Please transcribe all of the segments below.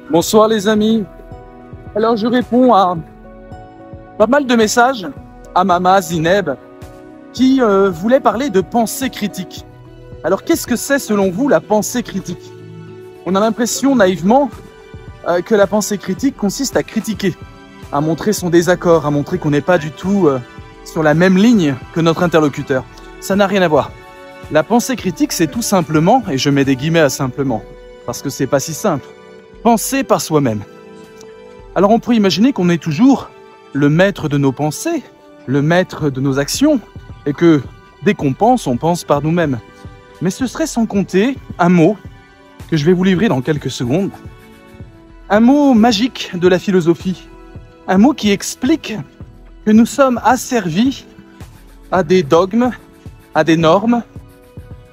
Bonsoir les amis. Alors je réponds à pas mal de messages à Mama Zineb qui voulait parler de pensée critique. Alors qu'est-ce que c'est selon vous la pensée critique? On a l'impression naïvement que la pensée critique consiste à critiquer, à montrer son désaccord, à montrer qu'on n'est pas du tout sur la même ligne que notre interlocuteur. Ça n'a rien à voir. La pensée critique, c'est tout simplement, et je mets des guillemets à simplement, parce que c'est pas si simple, penser par soi-même. Alors on peut imaginer qu'on est toujours le maître de nos pensées, le maître de nos actions, et que dès qu'on pense, on pense par nous-mêmes. Mais ce serait sans compter un mot que je vais vous livrer dans quelques secondes. Un mot magique de la philosophie. Un mot qui explique que nous sommes asservis à des dogmes, à des normes,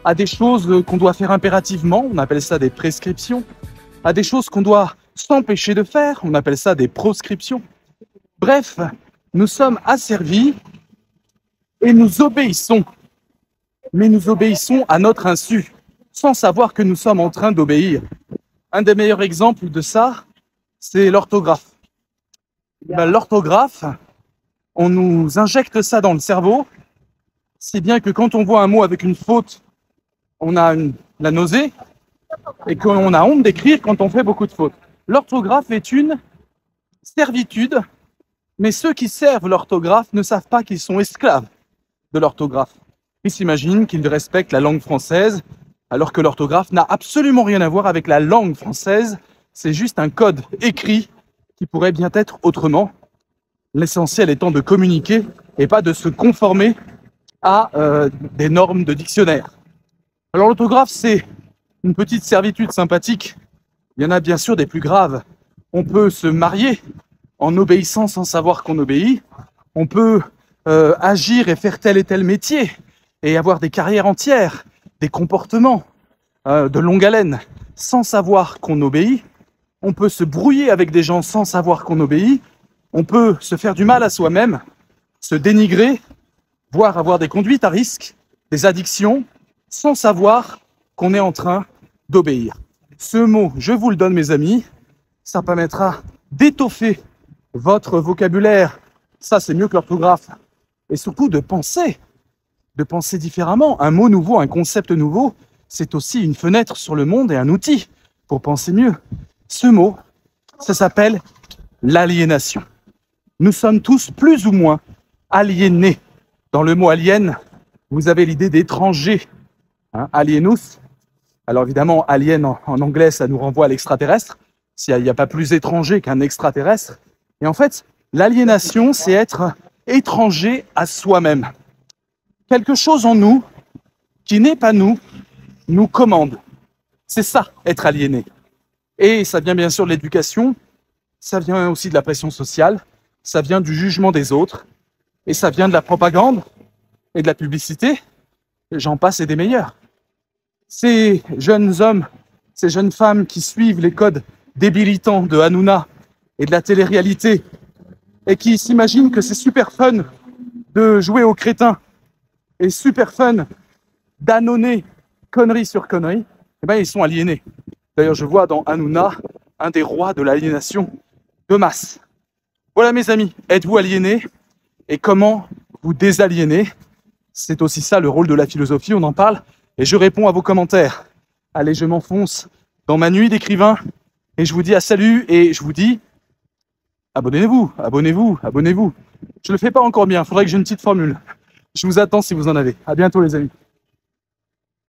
à des choses qu'on doit faire impérativement, on appelle ça des prescriptions, à des choses qu'on doit s'empêcher de faire, on appelle ça des proscriptions. Bref, nous sommes asservis et nous obéissons. Mais nous obéissons à notre insu, sans savoir que nous sommes en train d'obéir. Un des meilleurs exemples de ça, c'est l'orthographe. L'orthographe, on nous injecte ça dans le cerveau, si bien que quand on voit un mot avec une faute, on a la nausée, et qu'on a honte d'écrire quand on fait beaucoup de fautes. L'orthographe est une servitude, mais ceux qui servent l'orthographe ne savent pas qu'ils sont esclaves de l'orthographe. Ils s'imaginent qu'ils respectent la langue française, alors que l'orthographe n'a absolument rien à voir avec la langue française. C'est juste un code écrit qui pourrait bien être autrement. L'essentiel étant de communiquer et pas de se conformer à des normes de dictionnaire. Alors l'orthographe, c'est une petite servitude sympathique. Il y en a bien sûr des plus graves. On peut se marier en obéissant sans savoir qu'on obéit. On peut agir et faire tel et tel métier et avoir des carrières entières, des comportements de longue haleine sans savoir qu'on obéit. On peut se brouiller avec des gens sans savoir qu'on obéit. On peut se faire du mal à soi-même, se dénigrer, voire avoir des conduites à risque, des addictions, sans savoir qu'on est en train d'obéir. Ce mot, je vous le donne mes amis, ça permettra d'étoffer votre vocabulaire. Ça, c'est mieux que l'orthographe. Et surtout de penser différemment. Un mot nouveau, un concept nouveau, c'est aussi une fenêtre sur le monde et un outil pour penser mieux. Ce mot, ça s'appelle l'aliénation. Nous sommes tous plus ou moins aliénés. Dans le mot alien, vous avez l'idée d'étranger, alienus. Alors évidemment, alien en anglais, ça nous renvoie à l'extraterrestre. S'il n'y a pas plus étranger qu'un extraterrestre. Et en fait, l'aliénation, c'est être étranger à soi-même. Quelque chose en nous qui n'est pas nous commande. C'est ça, être aliéné. Et ça vient bien sûr de l'éducation, ça vient aussi de la pression sociale, ça vient du jugement des autres, et ça vient de la propagande et de la publicité, et j'en passe et des meilleurs. Ces jeunes hommes, ces jeunes femmes qui suivent les codes débilitants de Hanouna et de la télé-réalité, et qui s'imaginent que c'est super fun de jouer aux crétins, et super fun d'annonner conneries sur conneries, eh ben ils sont aliénés. D'ailleurs, je vois dans Hanouna un des rois de l'aliénation de masse. Voilà mes amis, êtes-vous aliénés? Et comment vous désaliéner? C'est aussi ça le rôle de la philosophie, on en parle, et je réponds à vos commentaires. Allez, je m'enfonce dans ma nuit d'écrivain, et je vous dis à salut, et je vous dis abonnez-vous, abonnez-vous, abonnez-vous. Je le fais pas encore bien, il faudrait que j'ai une petite formule. Je vous attends si vous en avez. À bientôt les amis.